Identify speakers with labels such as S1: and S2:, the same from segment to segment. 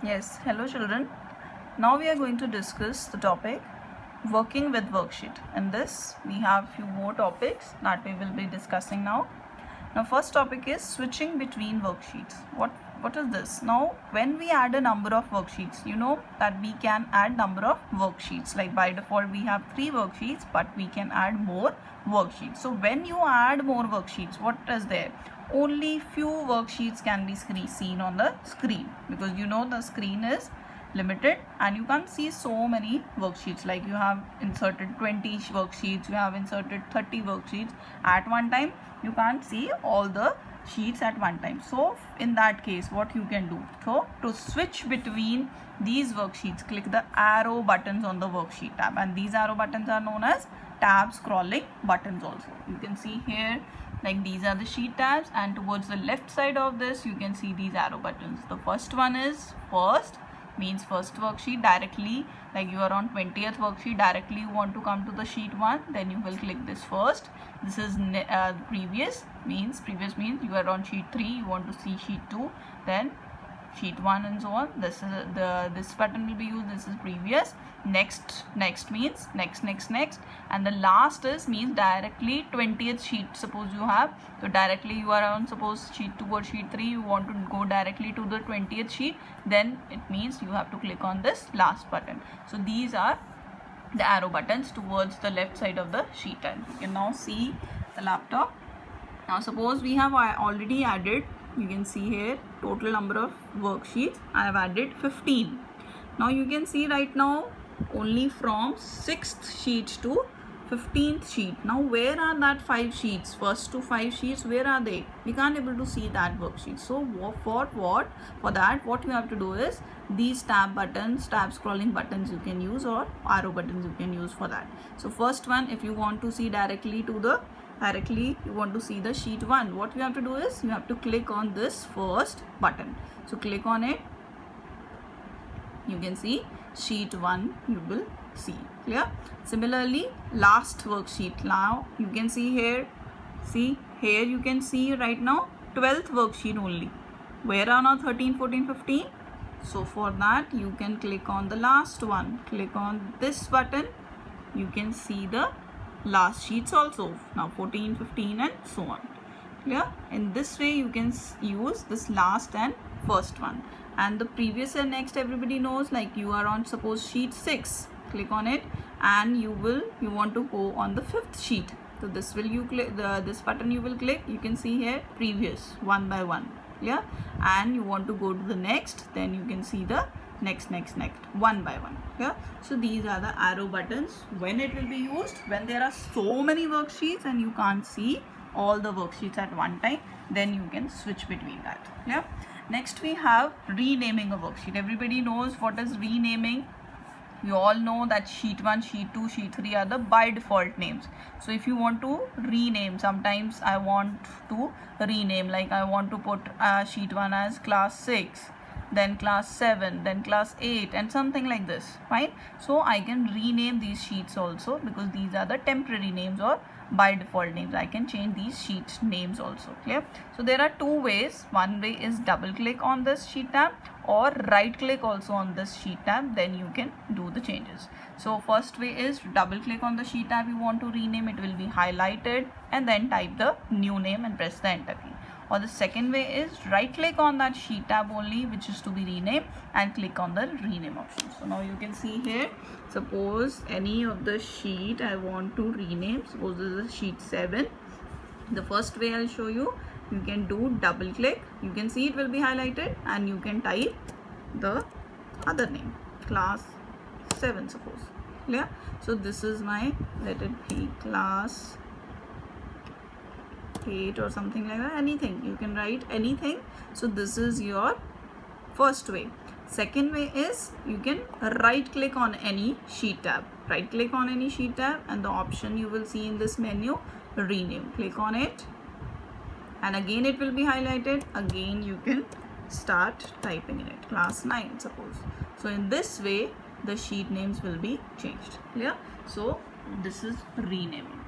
S1: Yes, hello children. Now we are going to discuss the topic working with worksheet. In this, we have few more topics that we will be discussing now. Now, first topic is switching between worksheets. What is this? Now, when we add a number of worksheets, you know that we can add number of worksheets. Like by default, we have 3 worksheets, but we can add more worksheets. So when you add more worksheets, what is there? Only few worksheets can be seen on the screen, because you know the screen is limited and you can't see so many worksheets. Like you have inserted 20 worksheets, you have inserted 30 worksheets at one time. You can't see all the sheets at one time. So in that case, what you can do, so to switch between these worksheets, click the arrow buttons on the worksheet tab, and these arrow buttons are known as tab scrolling buttons. Also you can see here, like these are the sheet tabs, and towards the left side of this you can see these arrow buttons. The first one is first, means first worksheet. Directly, like you are on 20th worksheet, directly you want to come to the sheet 1, then you will click this first. This is previous means you are on sheet 3, you want to see sheet 2, then sheet 1, and so on. This is this button will be used. This is previous. Next means next, and the last is means directly 20th sheet. Suppose you have, so directly you are on, suppose sheet 2 or sheet 3, you want to go directly to the 20th sheet, then it means you have to click on this last button. So these are the arrow buttons towards the left side of the sheet tab. You can now see the laptop. Now suppose we have already added, you can see here total number of worksheets. I have added 15. Now you can see right now only from 6th sheet to 15th sheet. Now where are that 5 sheets, first to 5 sheets, where are they? We can't able to see that worksheet. So for that what you have to do is these tab buttons, tab scrolling buttons you can use, or arrow buttons you can use for that. So first one, if you want to see directly you want to see the sheet 1, what you have to do is you have to click on this first button. So click on it, you can see sheet 1 you will see. Clear? Similarly, last worksheet. Now you can see here, you can see right now 12th worksheet only. Where are now 13, 14, 15? So for that you can click on the last one. Click on this button, you can see the last sheets also. Now 14, 15 and so on. Clear? In this way you can use this last and first one. And the previous and next everybody knows, like you are on suppose sheet 6, click on it, and you want to go on the 5th sheet. So this will you click this button you will click, you can see here previous one by one. Yeah, and you want to go to the next, then you can see the next one by one. Yeah, so these are the arrow buttons. When it will be used, when there are so many worksheets and you can't see all the worksheets at one time, then you can switch between that. Yeah, next we have renaming a worksheet. Everybody knows what is renaming. You all know that sheet 1, sheet 2, sheet 3 are the by default names. So if you want to rename, sometimes I want to rename, like I want to put sheet 1 as class 6, then class 7, then class 8, and something like this, right? So I can rename these sheets also, because these are the temporary names or by default names. I can change these sheet names also. Clear? So there are two ways. One way is double click on this sheet tab, or right click also on this sheet tab, then you can do the changes. So first way is double click on the sheet tab you want to rename, it will be highlighted, and then type the new name and press the enter key. Or the second way is right click on that sheet tab only which is to be renamed, and click on the rename option. So now you can see here, suppose any of the sheet I want to rename, suppose this is sheet 7. The first way I'll show you, you can do double click, you can see it will be highlighted, and you can type the other name, class 7 suppose. Clear? So this is my, let it be class 8 or something like that, anything you can write anything. So this is your first way. Second way is you can right click on any sheet tab, right click on any sheet tab, and the option you will see in this menu, rename, click on it, and again it will be highlighted. Again you can start typing in it, class 9 suppose. So in this way the sheet names will be changed. Clear? So this is renaming.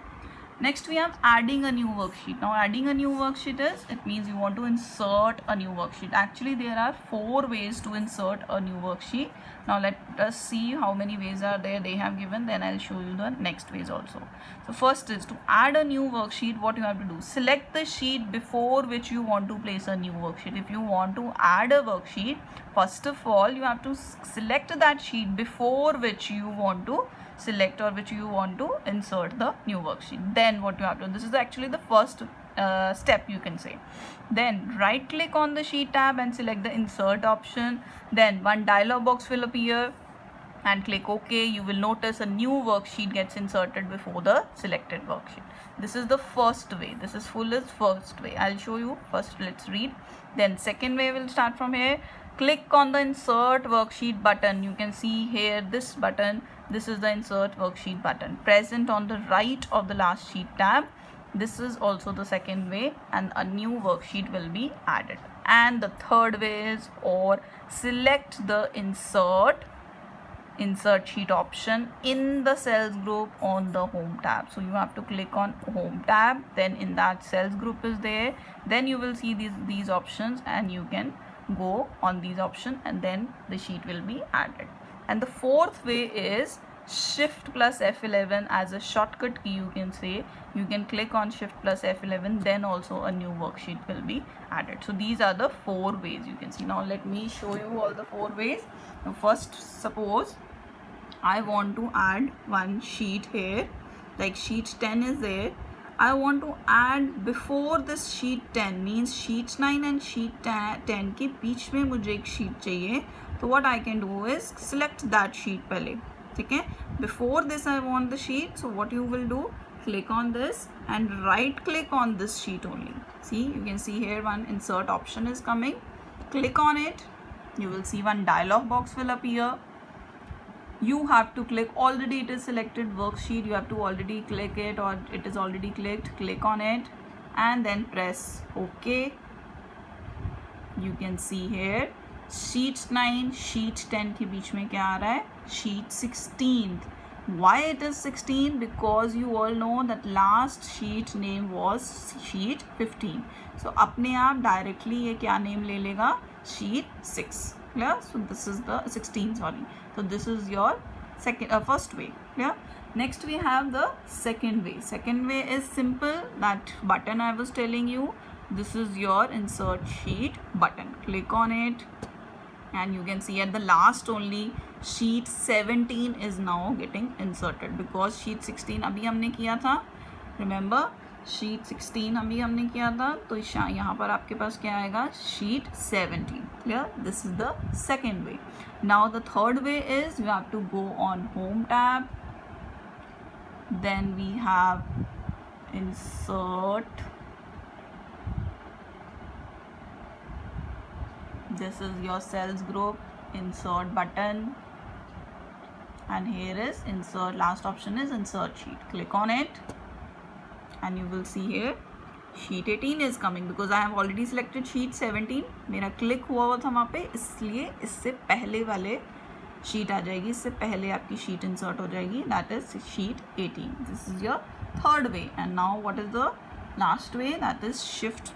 S1: Next we have adding a new worksheet. Now adding a new worksheet is, it means you want to insert a new worksheet. Actually there are 4 ways to insert a new worksheet. Now let us see how many ways are there they have given, then I'll show you the next ways also. So first is to add a new worksheet. What you have to do, select the sheet before which you want to place a new worksheet. If you want to add a worksheet, first of all you have to select that sheet before which you want to select or which you want to insert the new worksheet. Then what you have to, this is actually the first step you can say. Then right click on the sheet tab and select the insert option. Then one dialog box will appear and click OK. You will notice a new worksheet gets inserted before the selected worksheet. This is the first way. This is fullest first way. I'll show you. First let's read. Then second way will start from here. Click on the insert worksheet button. You can see here this button. This is the insert worksheet button present on the right of the last sheet tab. This is also the second way, and a new worksheet will be added. And the third way is, or select the insert sheet option in the cells group on the home tab. So you have to click on home tab, then in that cells group is there, then you will see these options and you can go on these options and then the sheet will be added. And the fourth way is Shift plus F11 as a shortcut key, you can say. You can click on Shift plus F11, then also a new worksheet will be added. So these are the 4 ways you can see. Now let me show you all the 4 ways. Now first, suppose I want to add one sheet here, like sheet 10 is there. I want to add before this sheet 10, means sheet 9 and sheet 10 के बीच में मुझे एक sheet चाहिए. So what I can do is select that sheet पहले, ठीक है. Before this I want the sheet. So what you will do, click on this and right click on this sheet only. See, you can see here one insert option is coming. Click on it. You will see one dialog box will appear. You have to click, already it is selected worksheet, you have to already click it, or it is already clicked. Click on it and then press OK. You can see here sheet 9 sheet 10 के बीच में क्या आ रहा है, sheet 16. Why it is 16? Because you all know that last sheet name was sheet 15. So अपने आप directly ये क्या name ले लेगा, sheet 6. Clear? So this is the 16, sorry. So this is your first way. Clear? Next we have the second way. Second way is simple, that button I was telling you. This is your insert sheet button. Click on it and you can see at the last only sheet 17 is now getting inserted, because sheet 16 अभी हमने किया था. Remember, sheet 16 अभी हमने किया था, तो यहाँ पर आपके पास क्या आएगा, sheet 17. Clear? This is the second way. Now the third way is, you have to go on home tab, then we have insert. This is your cells group, insert button, and here is insert, last option is insert sheet. Click on it and you will see here sheet 18 is coming, because I have already selected sheet 17. मेरा click हुआ था वहाँ पे, इसलिए इससे पहले वाले sheet आ जाएगी, इससे पहले आपकी sheet insert हो जाएगी, that is sheet 18. This is your third way. And now what is the last way? That is Shift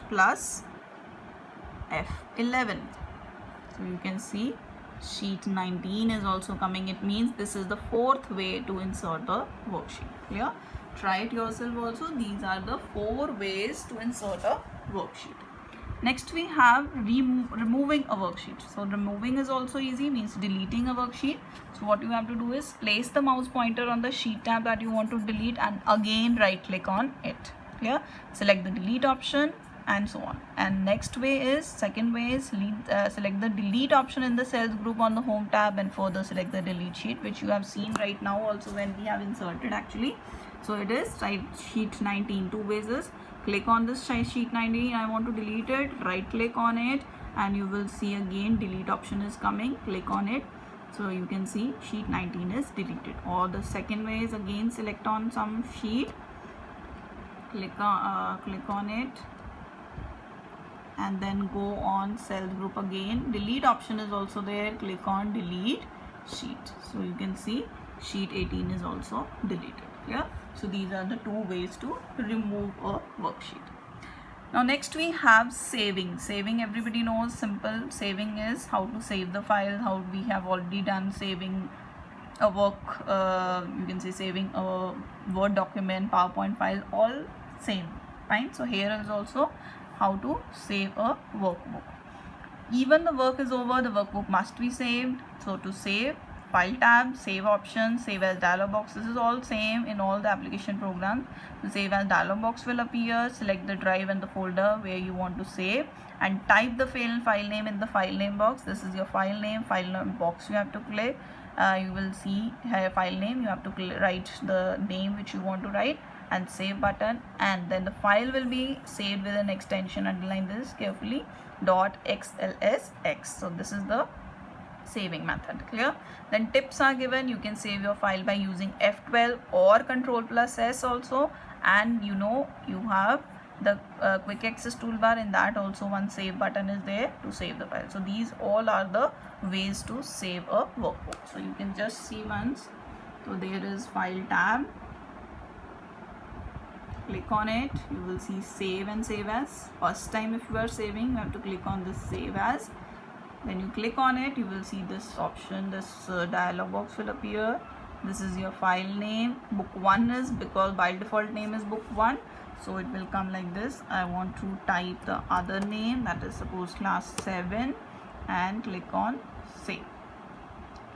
S1: plus F11. So you can see sheet 19 is also coming. It means this is the fourth way to insert the worksheet. Clear? Try it yourself also. These are the 4 ways to insert a worksheet. Next we have removing a worksheet. So removing is also easy, means deleting a worksheet. So what you have to do is place the mouse pointer on the sheet tab that you want to delete and again right click on it. Clear? Select the delete option and so on. And next way is, second way is select the delete option in the cells group on the home tab and further select the delete sheet, which you have seen right now also when we have inserted actually. So it is sheet 19. 2 ways is, click on this sheet 19, I want to delete it, right click on it and you will see again delete option is coming. Click on it. So you can see sheet 19 is deleted. Or the second way is, again select on some sheet, click on it and then go on cells group again. Delete option is also there. Click on delete sheet. So you can see sheet 18 is also deleted. Yeah, so these are the two ways to remove a worksheet. Now next we have saving. Saving, everybody knows, simple. Saving is how to save the file, how we have already done saving a work, you can say saving a Word document, PowerPoint file, all same, fine. So here is also how to save a workbook. Even the work is over, the workbook must be saved. So to save, file tab, save options, save as dialog box. This is all same in all the application programs. The save as dialog box will appear. Select the drive and the folder where you want to save and type the file name in the file name box. This is your file name box you have to click. You will see here file name. You have to write the name which you want to write and save button, and then the file will be saved with an extension, underline this carefully, .xlsx. so this is the saving method. Clear? Then tips are given. You can save your file by using F12 or Ctrl+S also, and you know you have the quick access toolbar. In that also one save button is there to save the file. So these all are the ways to save a workbook. So you can just see once. So there is file tab, click on it, you will see save and save as. First time if you are saving, you have to click on this save as. Then you click on it, you will see this option, this dialog box will appear. This is your file name. Book 1 is, because by default name is book 1, so it will come like this. I want to type the other name, that is suppose class 7, and click on save.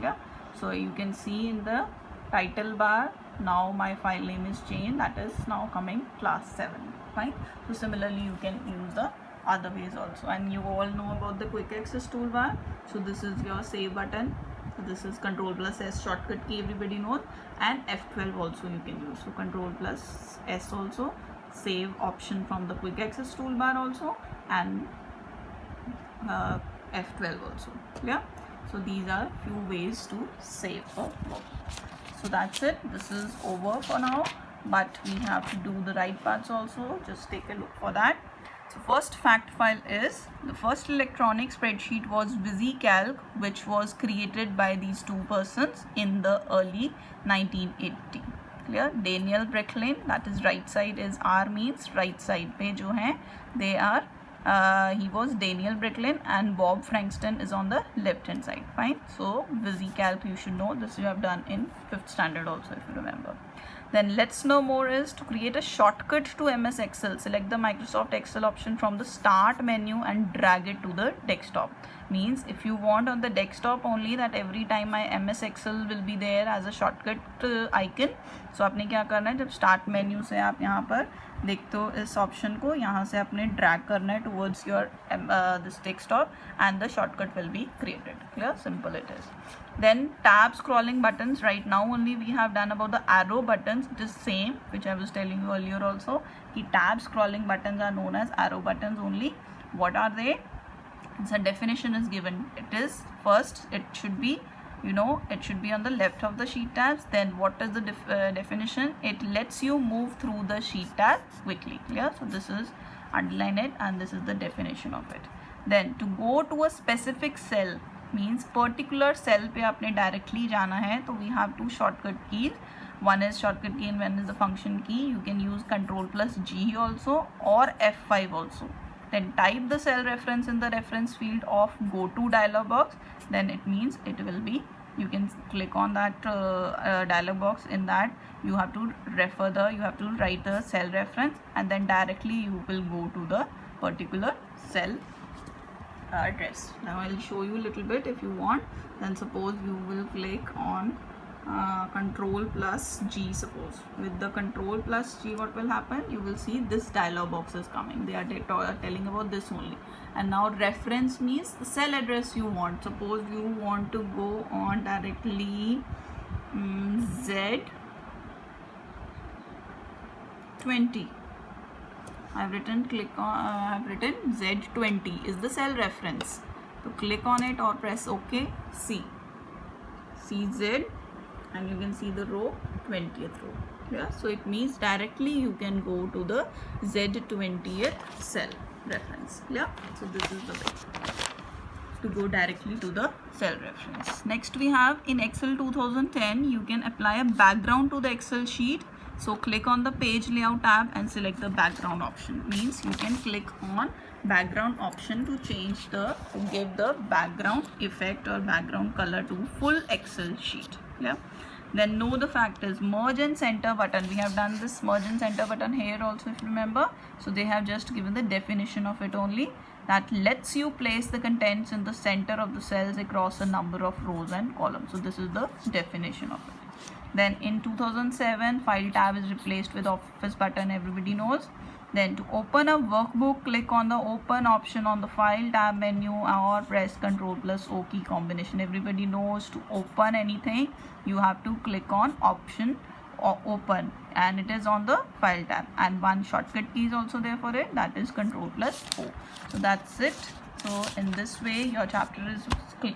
S1: Yeah, so you can see in the title bar now my file name is changed, that is now coming class 7. Fine. So similarly you can use the other ways also, and you all know about the quick access toolbar. So this is your save button. So this is Ctrl+S shortcut key, everybody knows, and F12 also you can use. So Ctrl+S also, save option from the quick access toolbar also, and F12 also. Yeah, so these are few ways to save a work. So that's it. This is over for now, but we have to do the right parts also. Just take a look for that. So first fact file is, the first electronic spreadsheet was VisiCalc, which was created by these two persons in the early 1980. Clear? Daniel Brecklin, that is right side is R means right side pe jo hai, they are he was Daniel Brecklin, and Bob Frankston is on the left hand side. Fine. So VisiCalc you should know, this you have done in 5th standard also if you remember. Then let's know more is, to create a shortcut to MS Excel, select the Microsoft Excel option from the start menu and drag it to the desktop. Means if you want on the desktop only that every time my MS Excel will be there as a shortcut icon, so आपने क्या करना है, जब start menu से आप यहाँ पर देखते हो इस ऑप्शन को, यहाँ से आपने ड्रैग करना है towards your this desktop and the shortcut will be created. Clear? Simple it is. Then tab scrolling buttons, right now only we have done about the arrow buttons. It is same which I was telling you earlier also, कि tab scrolling buttons are known as arrow buttons only. What are they? So definition is given. It is, first it should be, you know, it should be on the left of the sheet tabs. Then what is the definition? It lets you move through the sheet tab quickly. Clear? So this is, underline it, and this is the definition of it. Then to go to a specific cell means particular cell पे आपने directly जाना है, तो we have two shortcut keys. One is shortcut key and one is the function key. You can use Ctrl+G also or F5 also. Then type the cell reference in the reference field of go to dialog box. Then it means it will be, you can click on that dialog box. In that you have to you have to write the cell reference, and then directly you will go to the particular cell address. Now I will show you a little bit if you want. Then suppose you will click on Ctrl+G. suppose with the Ctrl+G what will happen, you will see this dialog box is coming. They are telling about this only. And now reference means the cell address you want. Suppose you want to go on directly Z20. I've written Z20 is the cell reference. So click on it or press OK. CZ, and you can see the row 20th row. Yeah, so it means directly you can go to the Z20th cell reference. Yeah, so this is the way. to go directly to the cell reference. Next we have in Excel 2010, you can apply a background to the Excel sheet. So click on the page layout tab and select the background option. Means you can click on background option to give the background effect or background color to full Excel sheet. Yeah. Then know the factors, merge and center button. We have done this merge and center button here also, if you remember. So they have just given the definition of it only. That lets you place the contents in the center of the cells across a number of rows and columns. So this is the definition of it. Then in 2007, file tab is replaced with office button, everybody knows. Then to open a workbook, click on the open option on the file tab menu or press Ctrl+O key combination. Everybody knows to open anything, you have to click on option or open, and it is on the file tab. And one shortcut key is also there for it, that is Ctrl+O. So that's it. So in this way your chapter is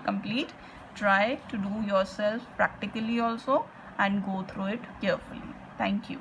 S1: complete. Try to do yourself practically also and go through it carefully. Thank you.